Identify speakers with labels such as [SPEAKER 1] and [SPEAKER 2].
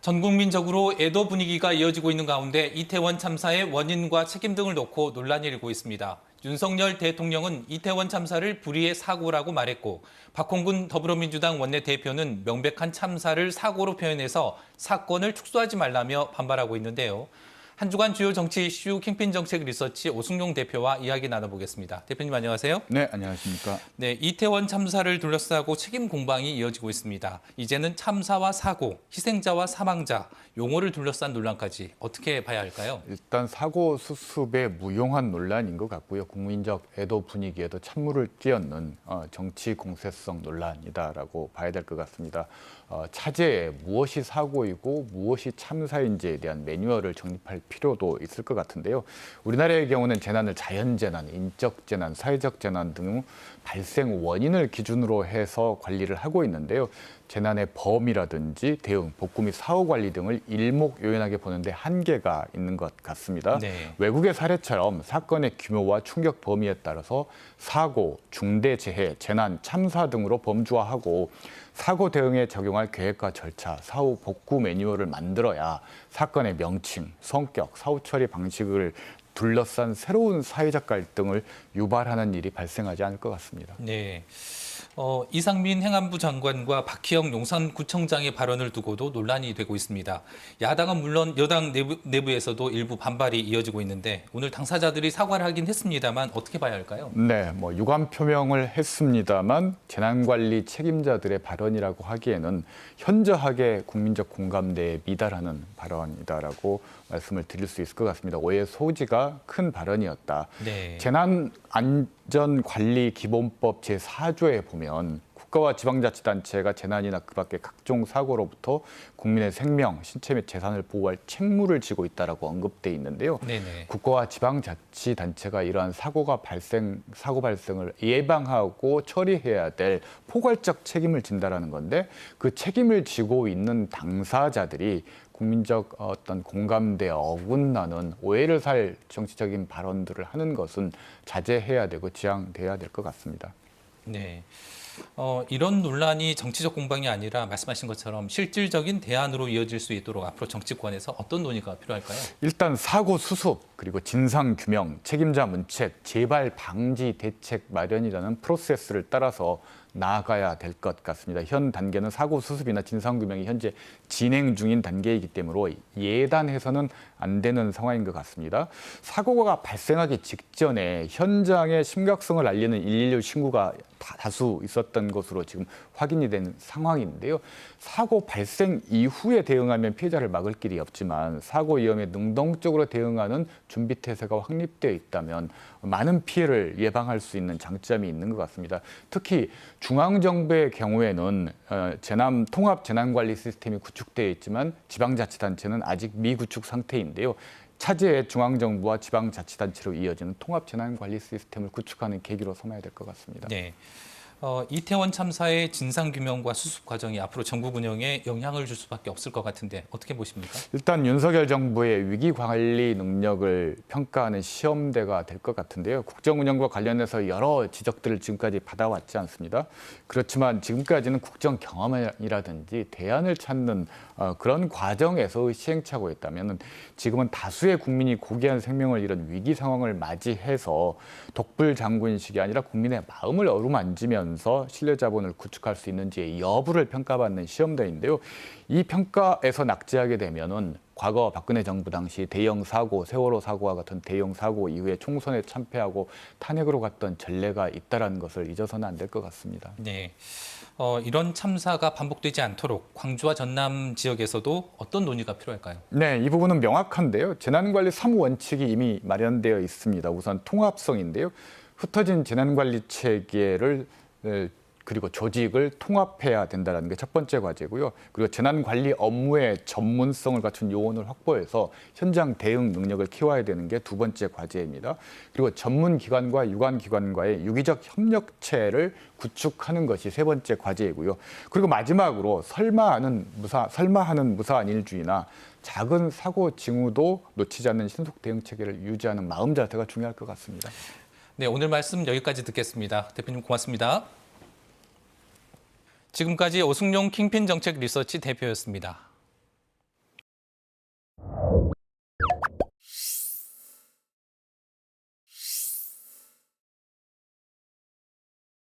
[SPEAKER 1] 전 국민적으로 애도 분위기가 이어지고 있는 가운데 이태원 참사의 원인과 책임 등을 놓고 논란이 일고 있습니다. 윤석열 대통령은 이태원 참사를 불의의 사고라고 말했고 박홍근 더불어민주당 원내대표는 명백한 참사를 사고로 표현해서 사건을 축소하지 말라며 반발하고 있는데요. 한 주간 주요 정치 이슈 킹핀 정책 리서치 오승용 대표와 이야기 나눠보겠습니다. 대표님 안녕하세요.
[SPEAKER 2] 네, 안녕하십니까.
[SPEAKER 1] 네, 이태원 참사를 둘러싸고 책임 공방이 이어지고 있습니다. 이제는 참사와 사고, 희생자와 사망자, 용어를 둘러싼 논란까지 어떻게 봐야 할까요?
[SPEAKER 2] 일단 사고 수습의 무용한 논란인 것 같고요. 국민적 애도 분위기에도 찬물을 끼얹는 정치 공세성 논란이다라고 봐야 될 것 같습니다. 차제에 무엇이 사고이고 무엇이 참사인지에 대한 매뉴얼을 정립할 필요도 있을 것 같은데요. 우리나라의 경우는 재난을 자연재난, 인적재난, 사회적 재난 등 발생 원인을 기준으로 해서 관리를 하고 있는데요. 재난의 범위라든지 대응, 복구 및 사후 관리 등을 일목요연하게 보는데 한계가 있는 것 같습니다.
[SPEAKER 1] 네.
[SPEAKER 2] 외국의 사례처럼 사건의 규모와 충격 범위에 따라서 사고, 중대재해, 재난, 참사 등으로 범주화하고 사고 대응에 적용할 계획과 절차, 사후 복구 매뉴얼을 만들어야 사건의 명칭, 성격, 사후 처리 방식을 둘러싼 새로운 사회적 갈등을 유발하는 일이 발생하지 않을 것 같습니다.
[SPEAKER 1] 네. 이상민 행안부 장관과 박희영 용산구청장의 발언을 두고도 논란이 되고 있습니다. 야당은 물론 여당 내부에서도 일부 반발이 이어지고 있는데 오늘 당사자들이 사과를 하긴 했습니다만 어떻게 봐야 할까요?
[SPEAKER 2] 네, 유감 표명을 했습니다만 재난관리 책임자들의 발언이라고 하기에는 현저하게 국민적 공감대에 미달하는 발언이다라고 말씀을 드릴 수 있을 것 같습니다. 오해 소지가 큰 발언이었다.
[SPEAKER 1] 네.
[SPEAKER 2] 재난안전관리기본법 제4조에 보면 국가와 지방자치단체가 재난이나 그 밖의 각종 사고로부터 국민의 생명, 신체 및 재산을 보호할 책무를 지고 있다라고 언급돼 있는데요.
[SPEAKER 1] 네네.
[SPEAKER 2] 국가와 지방자치단체가 이러한 사고 발생을 예방하고 처리해야 될 포괄적 책임을 진다라는 건데 그 책임을 지고 있는 당사자들이 국민적 어떤 공감대에 어긋나는 오해를 살 정치적인 발언들을 하는 것은 자제해야 되고 지양돼야 될 것 같습니다.
[SPEAKER 1] 네. 이런 논란이 정치적 공방이 아니라 말씀하신 것처럼 실질적인 대안으로 이어질 수 있도록 앞으로 정치권에서 어떤 논의가 필요할까요?
[SPEAKER 2] 일단 사고 수습, 그리고 진상 규명, 책임자 문책, 재발 방지 대책 마련이라는 프로세스를 따라서 나아가야 될 것 같습니다. 현 단계는 사고 수습이나 진상 규명이 현재 진행 중인 단계이기 때문에 예단해서는 안 되는 상황인 것 같습니다. 사고가 발생하기 직전에 현장의 심각성을 알리는 112 신고가 다수 있었던 것으로 지금 확인이 된 상황인데요. 사고 발생 이후에 대응하면 피해자를 막을 길이 없지만 사고 위험에 능동적으로 대응하는 준비 태세가 확립되어 있다면 많은 피해를 예방할 수 있는 장점이 있는 것 같습니다. 특히 중앙정부의 경우에는 통합 재난관리 시스템이 구축되어 있지만 지방자치단체는 아직 미구축 상태인데요. 차제에 중앙정부와 지방자치단체로 이어지는 통합 재난관리 시스템을 구축하는 계기로 삼아야 될 것 같습니다.
[SPEAKER 1] 네. 이태원 참사의 진상규명과 수습 과정이 앞으로 전국 운영에 영향을 줄 수밖에 없을 것 같은데 어떻게 보십니까?
[SPEAKER 2] 일단 윤석열 정부의 위기관리 능력을 평가하는 시험대가 될 것 같은데요. 국정운영과 관련해서 여러 지적들을 지금까지 받아왔지 않습니다. 그렇지만 지금까지는 국정 경험이라든지 대안을 찾는 그런 과정에서 시행착오였다면 지금은 다수의 국민이 고귀한 생명을 잃은 위기 상황을 맞이해서 독불장군식이 아니라 국민의 마음을 어루만지면서 신뢰 자본을 구축할 수 있는지의 여부를 평가받는 시험대인데요. 이 평가에서 낙제하게 되면은 과거 박근혜 정부 당시 대형 사고, 세월호 사고와 같은 대형 사고 이후에 총선에 참패하고 탄핵으로 갔던 전례가 있다는 것을 잊어서는 안 될 것 같습니다.
[SPEAKER 1] 네. 이런 참사가 반복되지 않도록 광주와 전남 지역에서도 어떤 논의가 필요할까요?
[SPEAKER 2] 네, 이 부분은 명확한데요. 재난관리 3원칙이 이미 마련되어 있습니다. 우선 통합성인데요. 흩어진 재난관리 체계를 그리고 조직을 통합해야 된다는 게 첫 번째 과제고요. 그리고 재난관리 업무의 전문성을 갖춘 요원을 확보해서 현장 대응 능력을 키워야 되는 게 두 번째 과제입니다. 그리고 전문기관과 유관기관과의 유기적 협력체를 구축하는 것이 세 번째 과제이고요. 그리고 마지막으로 설마하는 무사한 일주의나 작은 사고 징후도 놓치지 않는 신속 대응 체계를 유지하는 마음 자세가 중요할 것 같습니다.
[SPEAKER 1] 네, 오늘 말씀 여기까지 듣겠습니다. 대표님 고맙습니다. 지금까지 오승용 킹핀 정책 리서치 대표였습니다.